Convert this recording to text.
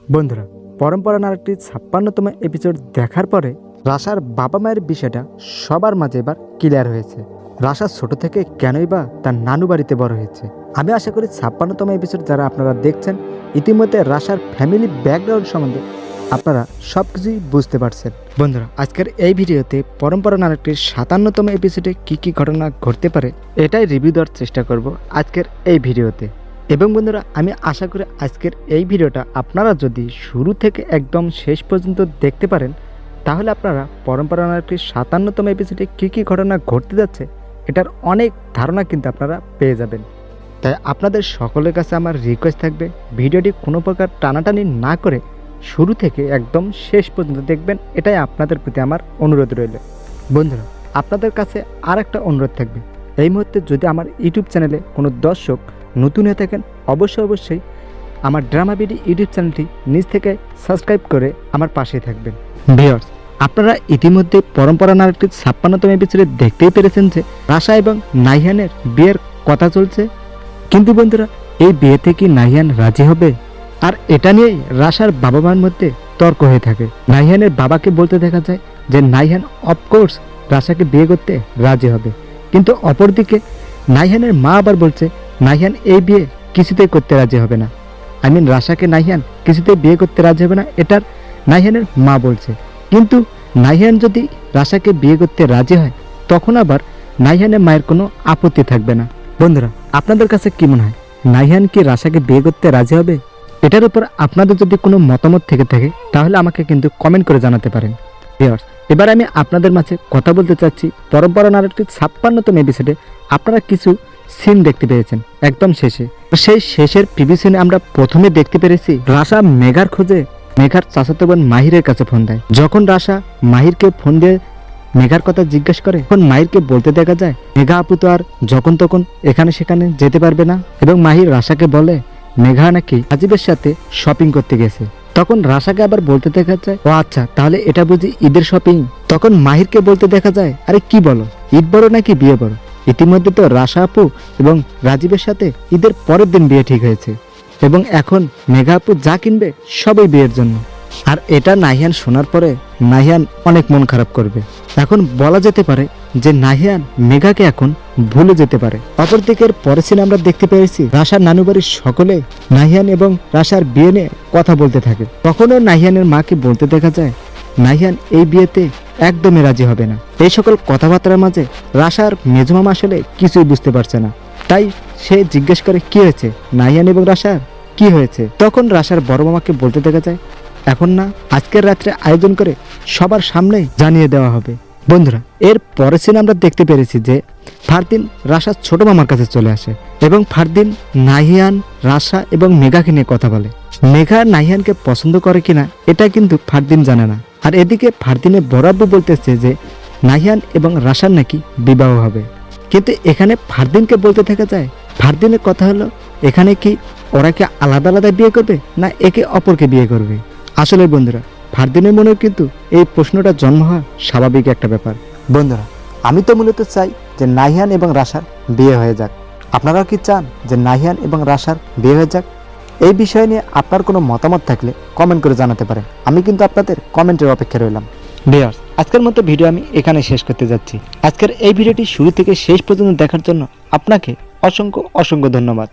বন্ধুরা, পরম্পরা নাটকটির ৫৬তম এপিসোড দেখার পরে রাশার বাবা মায়ের বিষয়টা সবার মাঝে এবার ক্লিয়ার হয়েছে। রাশা ছোট থেকে কেনই বা তার নানু বাড়িতে বড় হয়েছে। আমি আশা করি ৫৬তম এপিসোড যারা আপনারা দেখছেন ইতিমধ্যে রাশার ফ্যামিলি ব্যাকগ্রাউন্ড সম্বন্ধে আপনারা সব কিছুই বুঝতে পারছেন। বন্ধুরা, আজকের এই ভিডিওতে পরম্পরা নাটকটির ৫৭তম এপিসোডে কী কী ঘটনা ঘটতে পারে এটাই রিভিউ দেওয়ার চেষ্টা করব আজকের এই ভিডিওতে। এবং বন্ধুরা, আমি আশা করি আজকের এই ভিডিওটা আপনারা যদি শুরু থেকে একদম শেষ পর্যন্ত দেখতে পারেন তাহলে আপনারা পরম্পরা নাটকটির ৫৭তম এপিসোডে কী কী ঘটনা ঘটতে যাচ্ছে এটার অনেক ধারণা কিন্তু আপনারা পেয়ে যাবেন। তাই আপনাদের সকলের কাছে আমার রিকোয়েস্ট থাকবে, ভিডিওটি কোনো প্রকার টানাটানি না করে শুরু থেকে একদম শেষ পর্যন্ত দেখবেন, এটাই আপনাদের প্রতি আমার অনুরোধ রইল। বন্ধুরা, আপনাদের কাছে আর একটা অনুরোধ থাকবে, এই মুহূর্তে যদি আমার ইউটিউব চ্যানেলে কোনো দর্শক নতুন হয়ে থাকেন অবশ্যই আমার ড্রামা বিডি ইউটিউব চ্যানেলটি নিজ থেকে সাবস্ক্রাইব করে আমার পাশে থাকবেন। ভিউয়ার্স, আপনারা ইতিমধ্যে পরম্পরা নাটকটির ৫৬তম এপিসোডে দেখতেই পেরেছেন যে রাশা এবং নাহিয়ানের বিয়ের কথা চলছে। কিন্তু বন্ধুরা, এই বিয়েতে কি নাহিয়ান রাজি হবে? আর এটা নিয়েই রাশার বাবা মার মধ্যে তর্ক হয়ে থাকে। নাহিয়ানের বাবাকে বলতে দেখা যায় যে নাহিয়ান অফকোর্স রাশাকে বিয়ে করতে রাজি হবে, কিন্তু অপরদিকে নাহিয়ানের মা আবার বলছে নাহিয়ান এই বিয়ে কিছুতেই করতে রাজি হবে না। রাশাকে নাহিয়ান কিছুতেই বিয়ে করতে রাজি হবে না, এটার নাহিয়ানের মা বলছে। কিন্তু নাহিয়ান যদি রাশাকে বিয়ে করতে রাজি হয় তখন আবার নাহিয়ানের মায়ের কোনো আপত্তি থাকবে না। বন্ধুরা, আপনাদের কাছে কি মনে হয়, নাহিয়ান কি রাশাকে বিয়ে করতে রাজি হবে? এটার উপর আপনাদের যদি কোনো মতামত থেকে থাকে তাহলে আমাকে কিন্তু কমেন্ট করে জানাতে পারেন। ভিউয়ার্স, এবার আমি আপনাদের মাঝে কথা বলতে চাচ্ছি পরম্পরা নাটকটির ৫৬তম এপিসোডে আপনারা কিছু সিন দেখতে পেয়েছেন একদম শেষে। সেই শেষের প্রিভিউ সিনে আমরা প্রথমে দেখতে পেরেছি রাশা মেঘার খোঁজে মেঘার চাচাতো বোন মাহিরের কাছে ফোন দেয়। যখন রাশা মাহিরকে ফোন দিয়ে মেঘার কথা জিজ্ঞেস করে তখন মাহিরকে বলতে দেখা যায় মেঘা আপু তো আর যখন তখন এখানে সেখানে যেতে পারবে না, এবং মাহির রাশাকে বলে মেঘা নাকি রাজীবের সাথে শপিং করতে গেছে। তখন রাশাকে আবার বলতে দেখা যায় ও আচ্ছা, তাহলে এটা বুঝি ঈদের শপিং। তখন মাহিরকে বলতে দেখা যায় আরে কি বলো, ঈদ বড় নাকি বিয়ে বড়? ইতিমধ্যে তো রাশা আপু এবং রাজীবের সাথে ঈদের পরের দিন বিয়ে ঠিক হয়েছে, এবং এখন মেঘা আপু যা কিনবে সবই বিয়ের জন্য। আর এটা নাহিয়ান শোনার পরে নাহিয়ান অনেক মন খারাপ করবে। এখন বলা যেতে পারে যে নাহিয়ান মেঘাকে এখন ভুলে যেতে পারে। অপরদিকের পরের সিনে আমরা দেখতে পেয়েছি রাশার নানুবাড়ির সকলে নাহিয়ান এবং রাশার বিয়ে নিয়ে কথা বলতে থাকে। তখনও নাহিয়ানের মাকে বলতে দেখা যায় নাহিয়ান এই বিয়েতে একদমই রাজি হবে না। এই সকল কথাবার্তার মাঝে রাশার মেজমামা আসলে কিছুই বুঝতে পারছে না, তাই সে জিজ্ঞেস করে কি হয়েছে নাহিয়ান এবং রাশার কি হয়েছে। তখন রাশার বড় মামাকে বলতে দেখা যায় এখন না, আজকের রাত্রে আয়োজন করে সবার সামনেই জানিয়ে দেওয়া হবে। বন্ধুরা, এর পরের সিনে আমরা দেখতে পেরেছি যে ফারদিন রাশার ছোট মামার কাছে চলে আসে এবং ফারদিন নাহিয়ান রাশা এবং মেঘাকে নিয়ে কথা বলে। মেঘা নাহিয়ানকে পছন্দ করে কিনা এটা কিন্তু ফারদিন জানে না। আর এদিকে ফারদিনের বরাবর বলতেছে যে নাহিয়ান এবং রাশার নাকি বিবাহ হবে, কিন্তু এখানে ফারদিনকে বলতে দেখা যায় ফারদিনের কথা হলো এখানে কি ওরা কি আলাদা আলাদা বিয়ে করবে না একে অপরকে বিয়ে করবে? আসলে বন্ধুরা, ফারদিনের মনেও কিন্তু এই প্রশ্নটা জন্ম হওয়া স্বাভাবিক একটা ব্যাপার। বন্ধুরা, আমি তো মূলত চাই যে নাহিয়ান এবং রাশার বিয়ে হয়ে যাক। আপনারা কি চান যে নাহিয়ান এবং রাশার বিয়ে হয়ে যাক? এই বিষয় নিয়ে আপনার কোনো মতামত থাকলে কমেন্ট করে জানাতে পারেন। আমি কিন্তু আপনাদের কমেন্টের অপেক্ষা রইলাম। ভিউয়ার্স, আজকের মতো ভিডিও আমি এখানে শেষ করতে যাচ্ছি। আজকের এই ভিডিওটি শুরু থেকে শেষ পর্যন্ত দেখার জন্য আপনাকে অসংখ্য ধন্যবাদ।